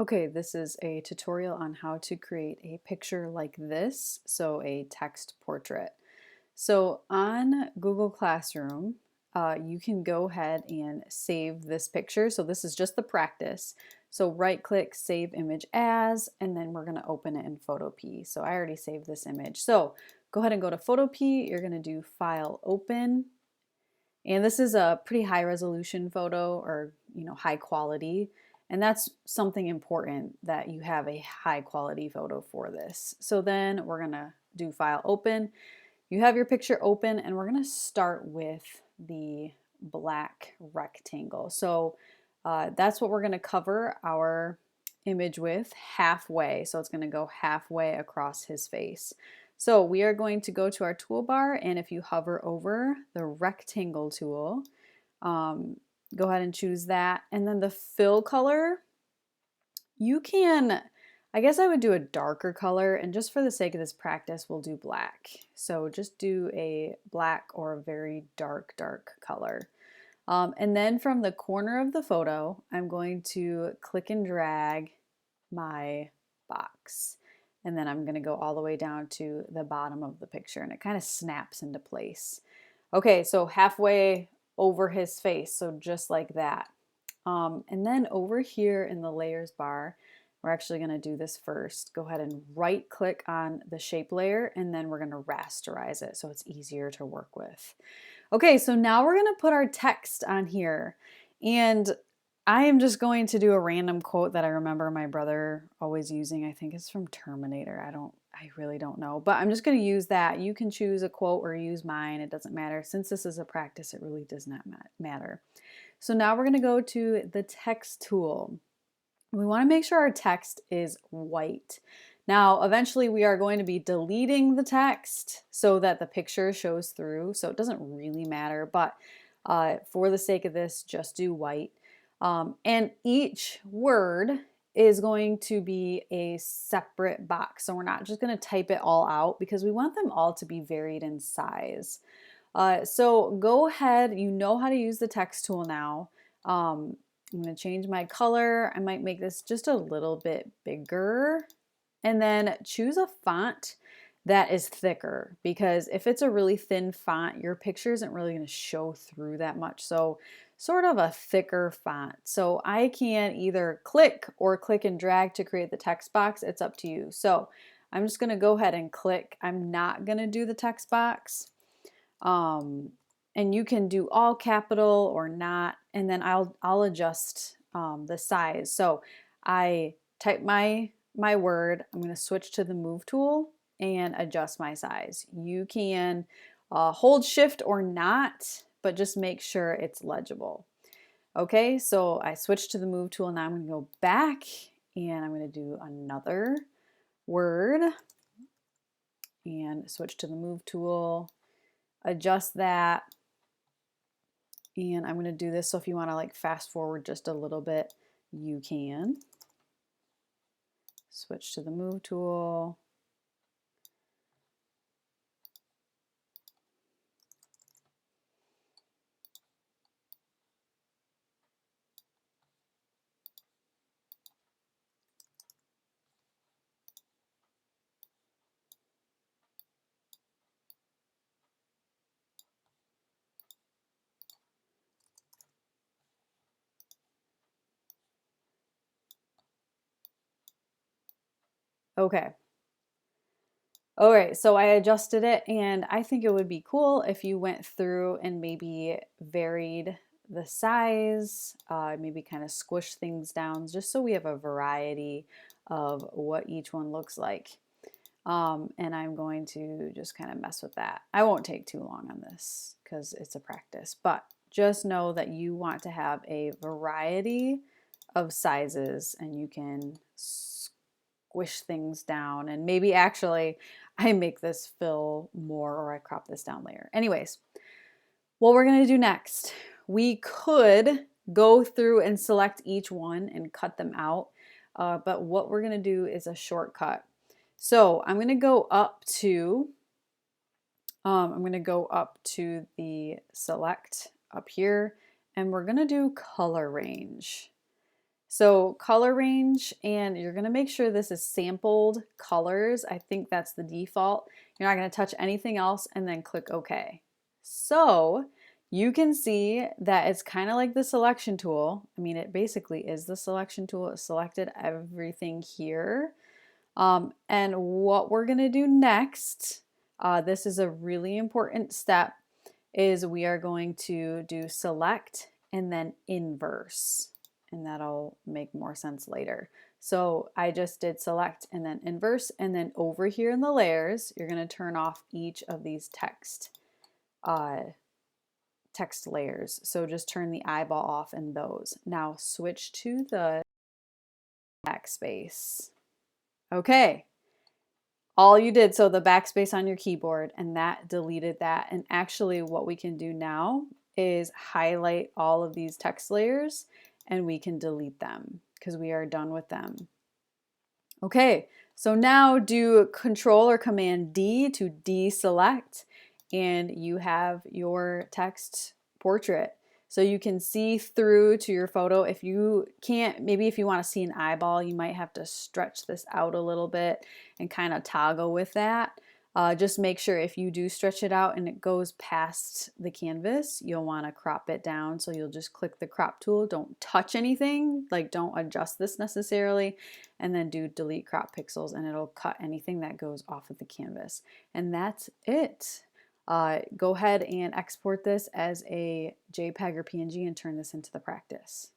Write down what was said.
Okay, this is a tutorial on how to create a picture like this, so a text portrait. So on Google Classroom, you can go ahead and save this picture. So this is just the practice. So right click, save image as, and then we're gonna open it in Photopea. So I already saved this image. So go ahead and go to Photopea, you're gonna do File, Open, and this is a pretty high resolution photo or, high quality. And that's something important that you have a high quality photo for this. So then we're gonna do File, Open. You have your picture open and we're gonna start with the black rectangle. So that's what we're gonna cover our image with halfway. So it's gonna go halfway across his face. So we are going to go to our toolbar, and if you hover over the rectangle tool, go ahead and choose that. And then the fill color, you can, I guess I would do a darker color, and just for the sake of this practice, we'll do black. So just do a black or a very dark, dark color. And then from the corner of the photo, I'm going to click and drag my box. And then I'm going to go all the way down to the bottom of the picture, and it kind of snaps into place. Okay, so halfway over his face, so just like that. And then over here in the layers bar, we're actually going to do this first. Go ahead and right click on the shape layer, and then we're going to rasterize it so it's easier to work with. Okay, so now we're going to put our text on here. And I am just going to do a random quote that I remember my brother always using. I think it's from Terminator. I really don't know, but I'm just going to use that. You can choose a quote or use mine. It doesn't matter. Since this is a practice, it really does not matter. So now we're going to go to the text tool. We want to make sure our text is white. Now, eventually we are going to be deleting the text so that the picture shows through. So it doesn't really matter, but for the sake of this, just do white. And each word is going to be a separate box. So we're not just going to type it all out because we want them all to be varied in size. So go ahead, you know how to use the text tool now. I'm going to change my color. I might make this just a little bit bigger, and then choose a font that is thicker, because if it's a really thin font, your picture isn't really going to show through that much. So sort of a thicker font. So I can either click or click and drag to create the text box. It's up to you. So I'm just going to go ahead and click. I'm not going to do the text box. And you can do all capital or not, and then I'll adjust the size. So I type my word. I'm going to switch to the move tool and adjust my size. You can hold shift or not, but just make sure it's legible. Okay, so I switched to the move tool. Now I'm going to go back and I'm going to do another word and switch to the move tool, adjust that. And I'm going to do this, so if you want to like fast forward just a little bit, you can. Switch to the move tool. Okay. All right, so I adjusted it, and I think it would be cool if you went through and maybe varied the size, maybe kind of squish things down, just so we have a variety of what each one looks like. And I'm going to just kind of mess with that. I won't take too long on this because it's a practice, but just know that you want to have a variety of sizes, and you can squish things down, and maybe actually I make this fill more or I crop this down later. Anyways, what we're going to do next, we could go through and select each one and cut them out, but what we're going to do is a shortcut. So I'm going to go up to the select up here, and we're going to do color range. So color range, and you're gonna make sure this is sampled colors. I think that's the default. You're not gonna touch anything else and then click OK. So you can see that it's kind of like the selection tool. I mean, it basically is the selection tool. It selected everything here. And what we're gonna do next, this is a really important step, is we are going to do select and then inverse, and that'll make more sense later. So I just did select and then inverse, and then over here in the layers, you're going to turn off each of these text layers. So just turn the eyeball off in those. Now switch to the backspace. Okay, all you did, so the backspace on your keyboard, and that deleted that. And actually what we can do now is highlight all of these text layers and we can delete them because we are done with them. Okay, so now do Control or Command D to deselect, and you have your text portrait. So you can see through to your photo. If you can't, maybe if you want to see an eyeball, you might have to stretch this out a little bit and kind of toggle with that. Just make sure if you do stretch it out and it goes past the canvas, you'll want to crop it down. So you'll just click the crop tool. Don't touch anything, like don't adjust this necessarily, and then do delete crop pixels, and it'll cut anything that goes off of the canvas. And that's it. Go ahead and export this as a JPEG or PNG and turn this into the practice.